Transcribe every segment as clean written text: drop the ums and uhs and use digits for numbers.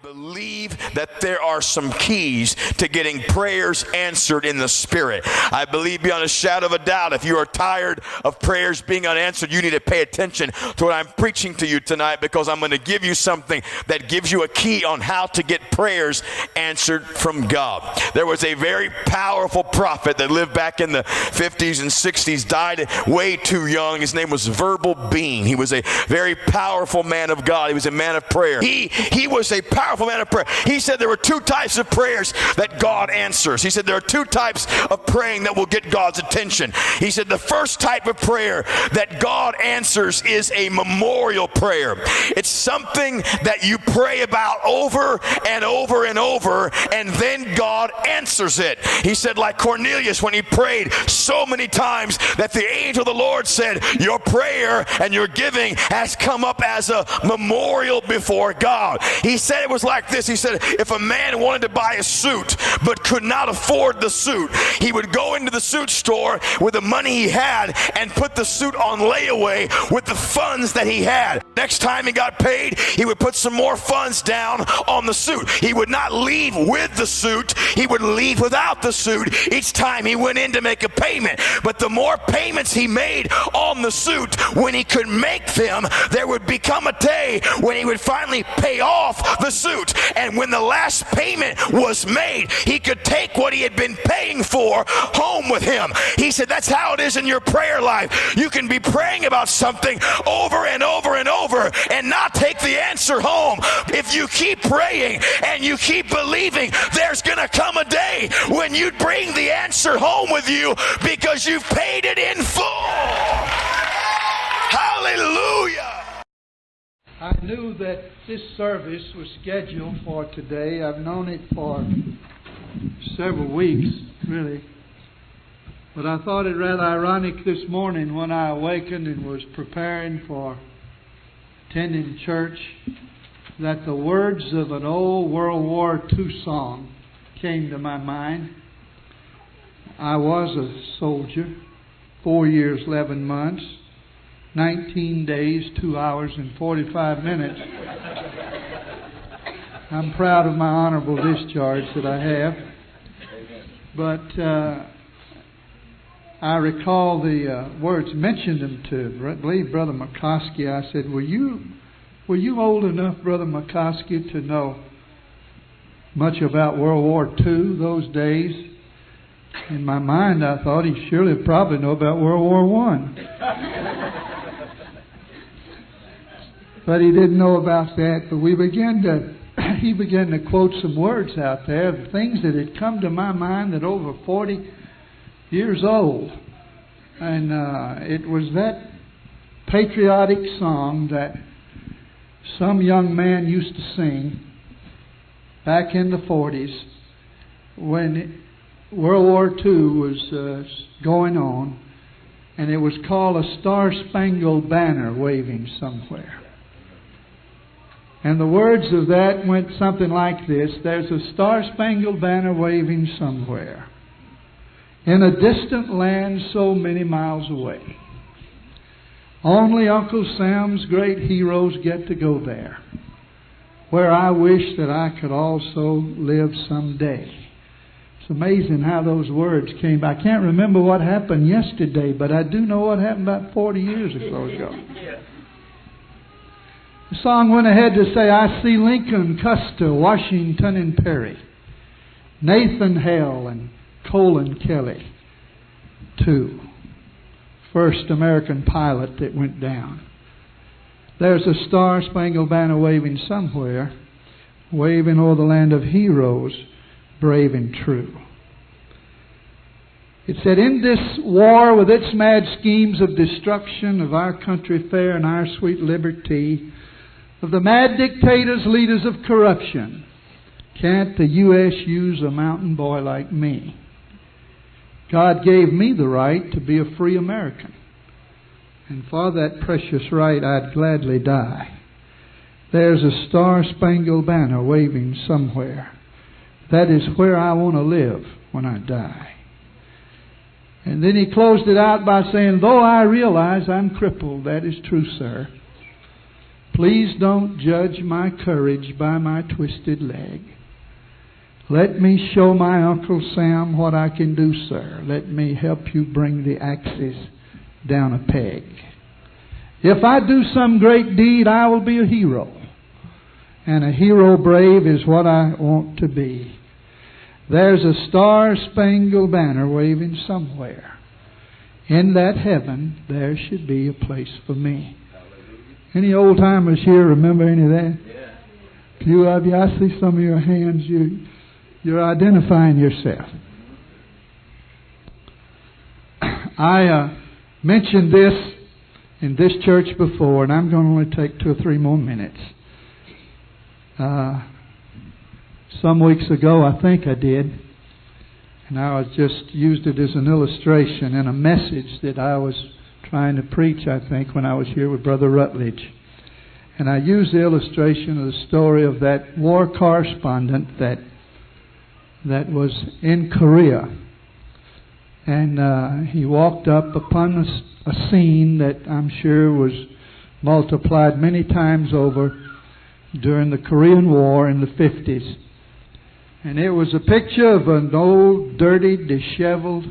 Believe that there are some keys to getting prayers answered in the Spirit. I believe beyond a shadow of a doubt, if you are tired of prayers being unanswered, you need to pay attention to what I'm preaching to you tonight, because I'm going to give you something that gives you a key on how to get prayers answered from God. There was a very powerful prophet that lived back in the 50s and 60s, died way too young. His name was Verbal Bean. He was a very powerful man of God. He was a man of prayer. He was a powerful man of prayer. He said there were two types of prayers that God answers. He said there are two types of praying that will get God's attention. He said the first type of prayer that God answers is a memorial prayer. It's something that you pray about over and over and over, and then God answers it. He said, like Cornelius, when he prayed so many times that the angel of the Lord said, your prayer and your giving has come up as a memorial before God. He said it was like this. He said if a man wanted to buy a suit but could not afford the suit, he would go into the suit store with the money he had and put the suit on layaway with the funds that he had. Next time he got paid, he would put some more funds down on the suit. He would not leave with the suit. He would leave without the suit each time he went in to make a payment. But the more payments he made on the suit, when he could make them, there would become a day when he would finally pay off the suit. And when the last payment was made, he could take what he had been paying for home with him. He said that's how it is in your prayer life. You can be praying about something over and over and over and not take the answer home. If you keep praying and you keep believing, there's going to come a day when you bring the answer home with you because you've paid it in full. Hallelujah. I knew that this service was scheduled for today. I've known it for several weeks, really. But I thought it rather ironic this morning when I awakened and was preparing for attending church that the words of an old World War II song came to my mind. I was a soldier, 4 years, 11 months. 19 days, 2 hours, and 45 minutes. I'm proud of my honorable discharge that I have. But I recall the words, mentioned them to, I believe, Brother McCoskey. I said, were you old enough, Brother McCoskey, to know much about World War II those days? In my mind, I thought he surely probably know about World War I. But he didn't know about that. But he began to quote some words out there, the things that had come to my mind that over 40 years old. And it was that patriotic song that some young man used to sing back in the 40s when World War II was going on. And it was called A Star-Spangled Banner Waving Somewhere. And the words of that went something like this. There's a star-spangled banner waving somewhere in a distant land so many miles away. Only Uncle Sam's great heroes get to go there, where I wish that I could also live someday. It's amazing how those words came. I can't remember what happened yesterday, but I do know what happened about 40 years or so ago. The song went ahead to say, I see Lincoln, Custer, Washington, and Perry, Nathan Hale, and Colin Kelly, too. First American pilot that went down. There's a star-spangled banner waving somewhere, waving o'er the land of heroes, brave and true. It said, in this war with its mad schemes of destruction of our country fair and our sweet liberty, of the mad dictators, leaders of corruption, can't the U.S. use a mountain boy like me? God gave me the right to be a free American. And for that precious right, I'd gladly die. There's a star-spangled banner waving somewhere. That is where I want to live when I die. And then he closed it out by saying, though I realize I'm crippled, that is true, sir. Please don't judge my courage by my twisted leg. Let me show my Uncle Sam what I can do, sir. Let me help you bring the axes down a peg. If I do some great deed, I will be a hero. And a hero brave is what I want to be. There's a star-spangled banner waving somewhere. In that heaven, there should be a place for me. Any old-timers here remember any of that? Yeah. A few of you, I see some of your hands. You're identifying yourself. I mentioned this in this church before, and I'm going to only take 2 or 3 more minutes. Some weeks ago, I think I did, and I just used it as an illustration in a message that I was trying to preach, I think, when I was here with Brother Rutledge. And I used the illustration of the story of that war correspondent that was in Korea. And he walked up upon a scene that I'm sure was multiplied many times over during the Korean War in the 50s. And it was a picture of an old, dirty, disheveled,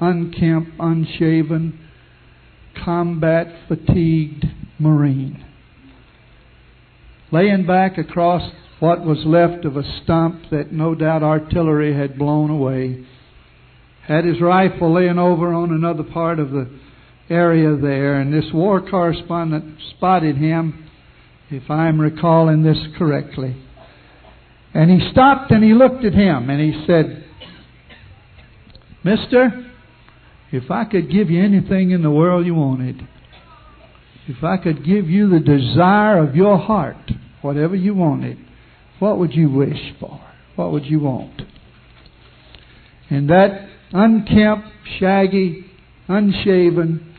unkempt, unshaven, combat-fatigued Marine, laying back across what was left of a stump that no doubt artillery had blown away, had his rifle laying over on another part of the area there, and this war correspondent spotted him, if I'm recalling this correctly. And he stopped and he looked at him and he said, "Mister, if I could give you anything in the world you wanted, if I could give you the desire of your heart, whatever you wanted, what would you wish for? What would you want?" And that unkempt, shaggy, unshaven,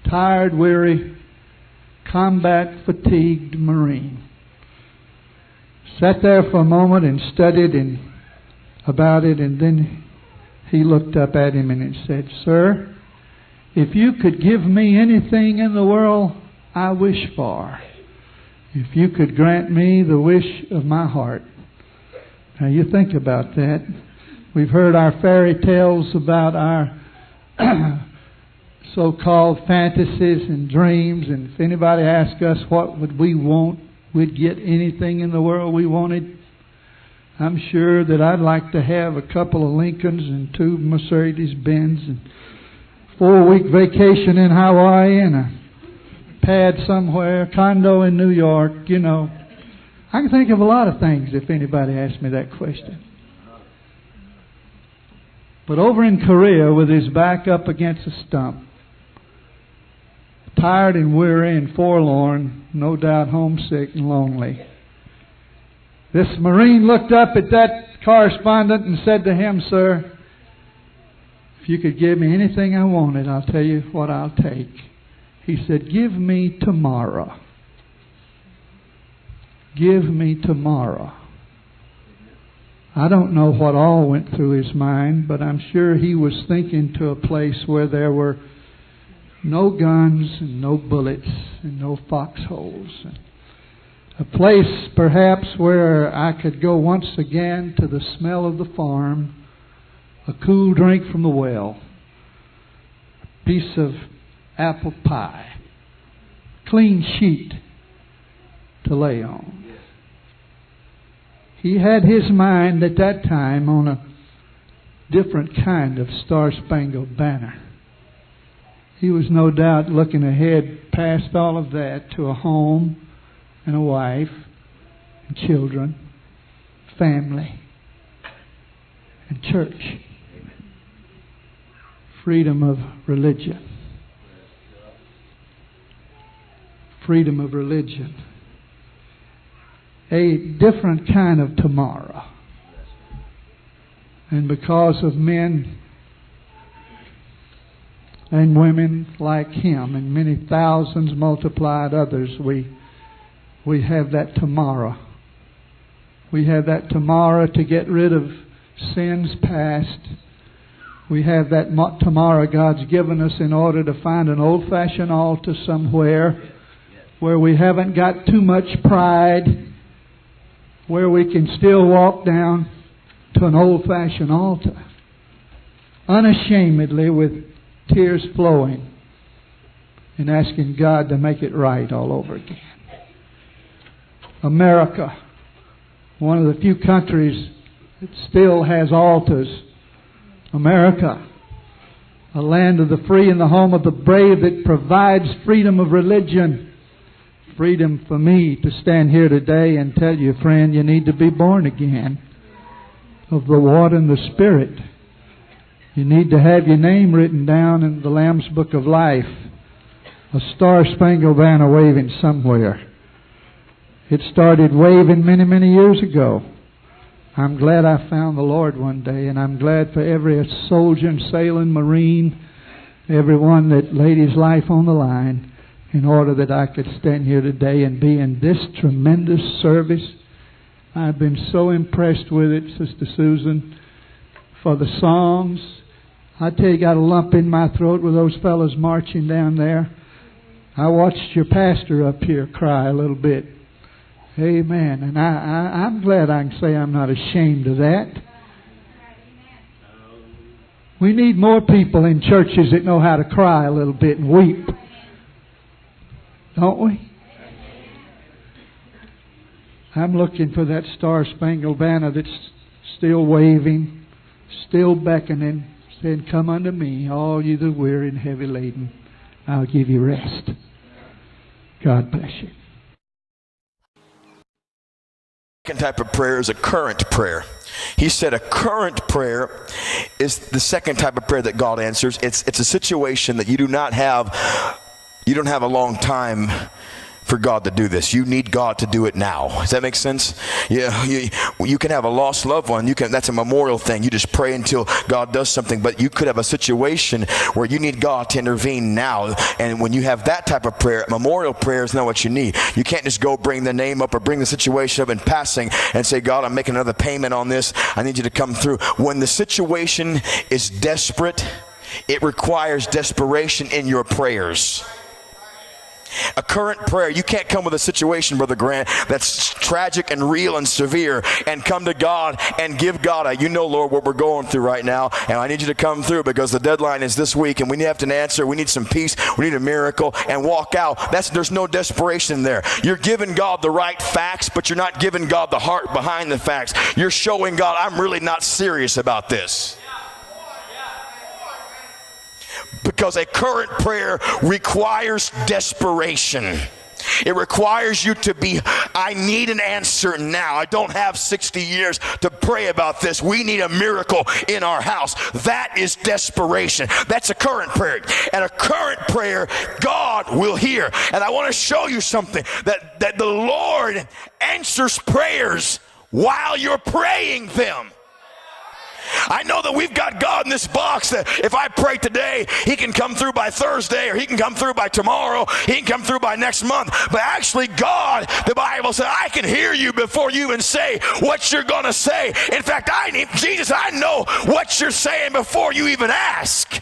tired, weary, combat-fatigued Marine sat there for a moment and studied about it, and then he looked up at him and he said, "Sir, if you could give me anything in the world I wish for, if you could grant me the wish of my heart." Now you think about that. We've heard our fairy tales about our so-called fantasies and dreams, and if anybody asked us what would we want, we'd get anything in the world we wanted. I'm sure that I'd like to have a couple of Lincolns and 2 Mercedes-Benz and 4-week vacation in Hawaii and a pad somewhere, condo in New York, you know. I can think of a lot of things if anybody asked me that question. But over in Korea, with his back up against a stump, tired and weary and forlorn, no doubt homesick and lonely, this Marine looked up at that correspondent and said to him, "Sir, if you could give me anything I wanted, I'll tell you what I'll take." He said, "Give me tomorrow. Give me tomorrow." I don't know what all went through his mind, but I'm sure he was thinking to a place where there were no guns and no bullets and no foxholes. A place perhaps where I could go once again to the smell of the farm, a cool drink from the well, a piece of apple pie, clean sheet to lay on. He had his mind at that time on a different kind of star-spangled banner. He was no doubt looking ahead past all of that to a home and a wife and children, family, and church. Freedom of religion. Freedom of religion. A different kind of tomorrow. And because of men and women like him and many thousands multiplied others, we have that tomorrow. We have that tomorrow to get rid of sins past. We have that tomorrow God's given us in order to find an old-fashioned altar somewhere where we haven't got too much pride, where we can still walk down to an old-fashioned altar, unashamedly with tears flowing and asking God to make it right all over again. America, one of the few countries that still has altars. America, a land of the free and the home of the brave that provides freedom of religion. Freedom for me to stand here today and tell you, friend, you need to be born again of the water and the Spirit. You need to have your name written down in the Lamb's Book of Life. A star-spangled banner waving somewhere. It started waving many, many years ago. I'm glad I found the Lord one day, and I'm glad for every soldier and sailor and Marine, everyone that laid his life on the line in order that I could stand here today and be in this tremendous service. I've been so impressed with it, Sister Susan, for the songs. I tell you, got a lump in my throat with those fellows marching down there. I watched your pastor up here cry a little bit. Amen. And I'm glad I can say I'm not ashamed of that. We need more people in churches that know how to cry a little bit and weep. Don't we? I'm looking for that star-spangled banner that's still waving, still beckoning, saying, "Come unto me, all you that are weary and heavy laden. I'll give you rest." God bless you. Second type of prayer is a current prayer. He said a current prayer is the second type of prayer that God answers. It's a situation that you don't have a long time for God to do this. You need God to do it now. Does that make sense? Yeah, you can have a lost loved one. That's a memorial thing. You just pray until God does something. But you could have a situation where you need God to intervene now. And when you have that type of prayer, memorial prayer is not what you need. You can't just go bring the name up or bring the situation up in passing and say, "God, I'm making another payment on this. I need you to come through." When the situation is desperate, it requires desperation in your prayers. A current prayer, you can't come with a situation, Brother Grant, that's tragic and real and severe and come to God and give God a, "You know, Lord, what we're going through right now, and I need you to come through because the deadline is this week and we have an answer, we need some peace, we need a miracle," and walk out. There's no desperation there. You're giving God the right facts, but you're not giving God the heart behind the facts. You're showing God, "I'm really not serious about this." Because a current prayer requires desperation. It requires you to be, "I need an answer now. I don't have 60 years to pray about this. We need a miracle in our house." That is desperation. That's a current prayer. And a current prayer, God will hear. And I want to show you something, that the Lord answers prayers while you're praying them. I know that we've got God in this box that if I pray today, He can come through by Thursday, or He can come through by tomorrow, He can come through by next month. But actually God, the Bible said, "I can hear you before you even say what you're going to say." In fact, Jesus, I know what you're saying before you even ask.